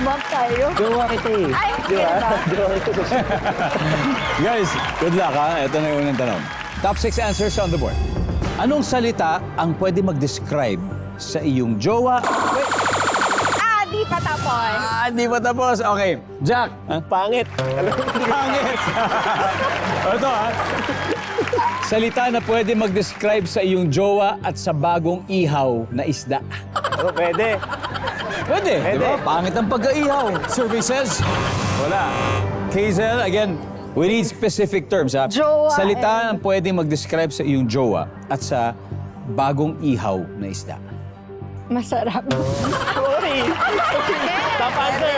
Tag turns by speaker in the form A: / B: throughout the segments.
A: Back tayo.
B: Jowa kita eh.
A: Ay,
B: Di ba?
A: ganun ba?
B: Jowa kita.
C: Guys, good luck ha. Ito na yung unang tanong. Top 6 answers on the board. Anong salita ang pwede mag-describe sa iyong jowa?
A: Di pa tapos.
C: Di pa tapos. Okay. Jack.
B: Pangit.
C: Pangit. Ito ha. Salita na pwede mag-describe sa iyong jowa at sa bagong ihaw na isda.
B: Oh, pwede.
C: Pwede, di ba?
B: Pwede.
C: Pangit ang pagkaihaw. Survey says, wala. Hazel, again, we need specific terms, ha?
A: Jowa
C: Salita ang pwede mag-describe sa iyong jowa at sa bagong ihaw na isda.
A: Masarap.
B: Sorry. Top answer.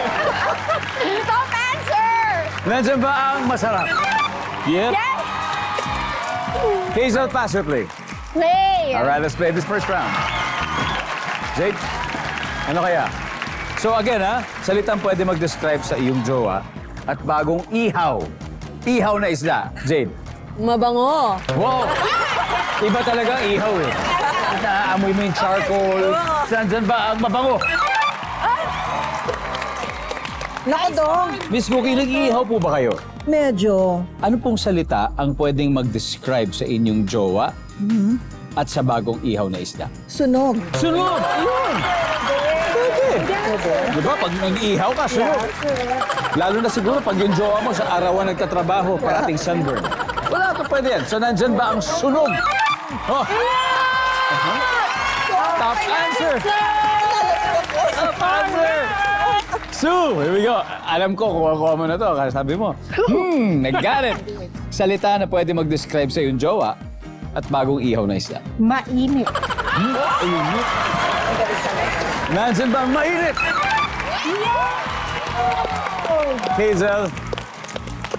A: Top answer!
C: Nandiyan ba ang masarap? Yep.
A: Yes!
C: Hazel, pass or play?
A: Play!
C: All right, let's play this first round. Jake, ano kaya? So again, ha? Salitang pwede mag-describe sa iyong jowa at bagong ihaw. Ihaw na isda. Jade.
A: Mabango.
C: Wow! Iba talaga ang ihaw eh. Naamoy mo yung charcoal. Saan ba ang mabango?
D: Naku, Dong.
C: Miss Cookie, nag-iihaw po ba kayo?
D: Medyo.
C: Ano pong salita ang pwedeng mag-describe sa inyong jowa at sa bagong ihaw na isda?
D: Sunog.
C: Sunog! Ayun! Pwede. Di ba? Pag nag-iihaw ka, sunog. Lalo na siguro pag yung jowa mo sa arawan nagtatrabaho, parating sunburn. Wala ito pwede yan. So nandyan ba ang sunog? Oh. Top answer! Top answer! Sue, here we go. Alam ko, kuha-kuha mo na to. Kasi sabi mo, nag-got it. Salita na pwede mag-describe sa iyong jowa at bagong ihaw na isda.
A: Mainit.
C: Mainit. Nandyan ba ang mainit? Hazel,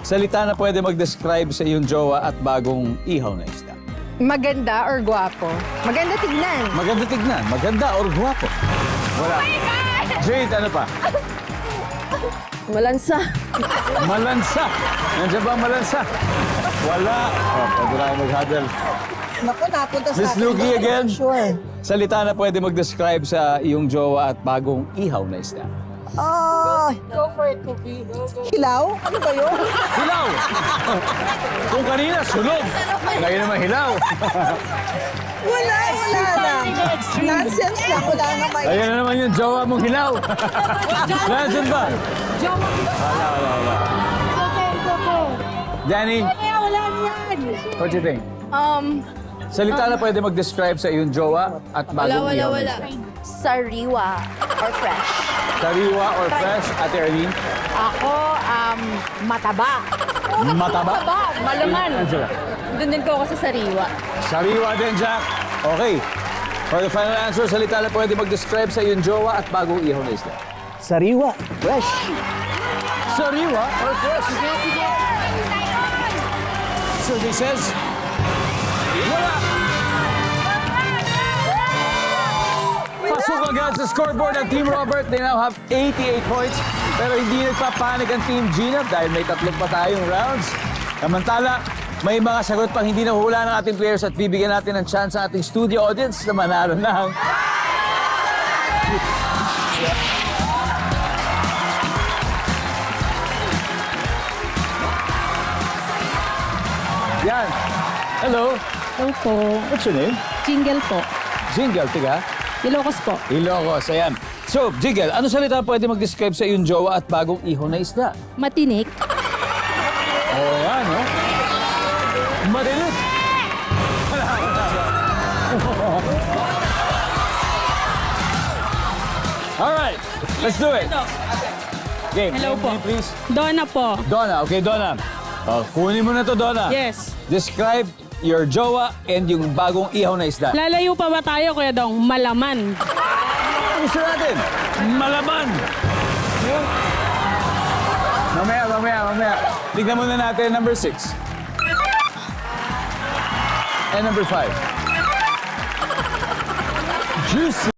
C: salita na pwede mag-describe sa iyong jowa at bagong ihaw na isda.
A: Maganda or gwapo? Maganda tignan.
C: Maganda tignan, maganda or guwapo. Wala. Jade, ano pa?
A: Malansa.
C: Malansa. Nandiyan ba ang malansa? Wala. Oh, pwede na kayo mag-huddle.
D: Naku, napunta sa
C: Miss
D: akin.
C: Lugie again.
D: Sure.
C: Salita na pwede mag-describe sa iyong jowa at bagong ihaw na isda.
D: Go for it, Cookie. Hilaw? Ano ba yun?
C: Hilaw! Kung kanina, sunog. Ngayon naman hilaw.
D: Wala na. Nonsense lang. Wala na kayo.
C: Ayan na naman yung jowa mong hilaw. Nandiyan ba? Wala. Danny,
A: Wala niyan.
C: what do you think? Salita na pwede mag-describe sa iyong jowa at bagong ihaw na isda.
A: Sariwa or fresh.
C: Sariwa or fresh, Ate Arlene?
A: Ako, mataba.
C: Mataba?
A: Malaman.
C: Angela?
A: Doon din ko ako sa sariwa.
C: Sariwa din, Jack. Okay. For the final answer, salita na pwede mag-describe sa iyong jowa at bagong ihaw na isda.
B: Sariwa. Fresh.
C: Sariwa or fresh? Survey says, wala. Pasok agad sa scoreboard ng Team Robert. They now have 88 points. Pero hindi nagpapanik ang Team Gina dahil may tatlong pa tayong rounds. Samantala, may mga sagot pang hindi nahuhula ng ating players at bibigyan natin ng chance sa ating studio audience na manalo ng... Yan. Hello.
E: Hello po.
C: What's your name?
E: Jingle po.
C: Jingle, tiga.
E: Ilocos po.
C: Ilocos, ayan. So, Jingle, ano salita pwede mag-describe sa iyong jowa at bagong ihaw na isda?
E: Matinik.
C: Oo, yan, no? Madilit. All right, let's do it. Game,
E: Hello
C: name,
E: po.
C: name, please.
E: Donna po.
C: Donna, okay, Donna. Oh, kunin mo na to, Donna.
E: Yes.
C: Describe your jowa and yung bagong ihaw na isda.
E: Lalayo pa ba tayo, Kuya Dong? Malaman.
C: Ano gusto natin? Malaman! Mamaya. Tignan muna natin number 6. And number 5. Juicy.